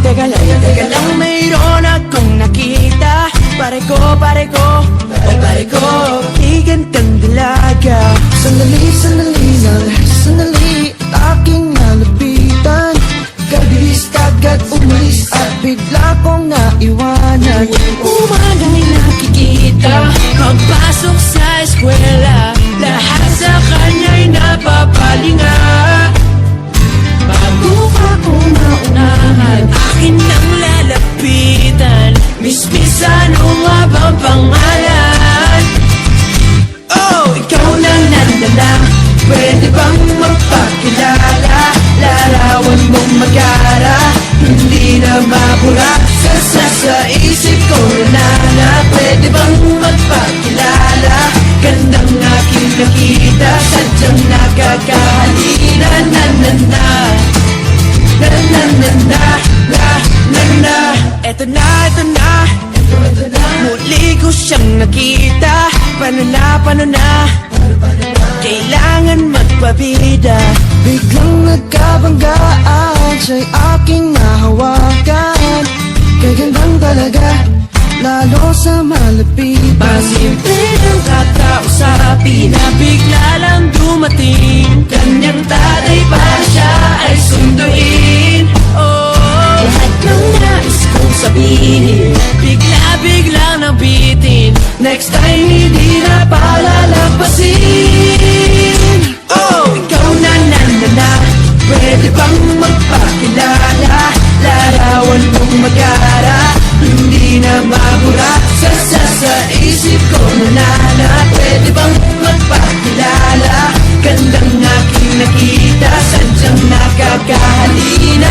Teka lang, mayroon akong nakita. Pare ko, higantang dalaga. Sandali, aking nalapitan. Kabilis agad umalis at bigla kong naiwanan. Umana'y nakikita, pagpasok sa eskwela, lahat sa kanya'y napapalinga. Bago ako maunahan, akin nang lalapitan. Miss, ano nga bang pangalan? Oh, ikaw na nandala, pwede bang magpakilala? Larawan mong magara, hindi na mabura. Sa isip ko na pwede bang magpakilala? Gandang aking nakita, sadyang nakakahalina. Eto na, muli ko siyang nakita. Paano na, kailangan magpabida. Biglang nagkabanggaan, siya'y aking nahawakan. Kagandang talaga, lalo sa malapitan. Pasimple ng kakausapin na bigla lang dumating. Kanyang tatay para siya ay sunduin. Oh, lahat ng nais kong sabihin, bigla nang bitin. Next time hindi na palalampasin. Oh, ikaw na, pwede bang magpakilala? Larawan mong magara, hindi na mabura. Sa isip ko na pwede bang magpakilala? Gandang aking nakita, sadyang nakakahalina.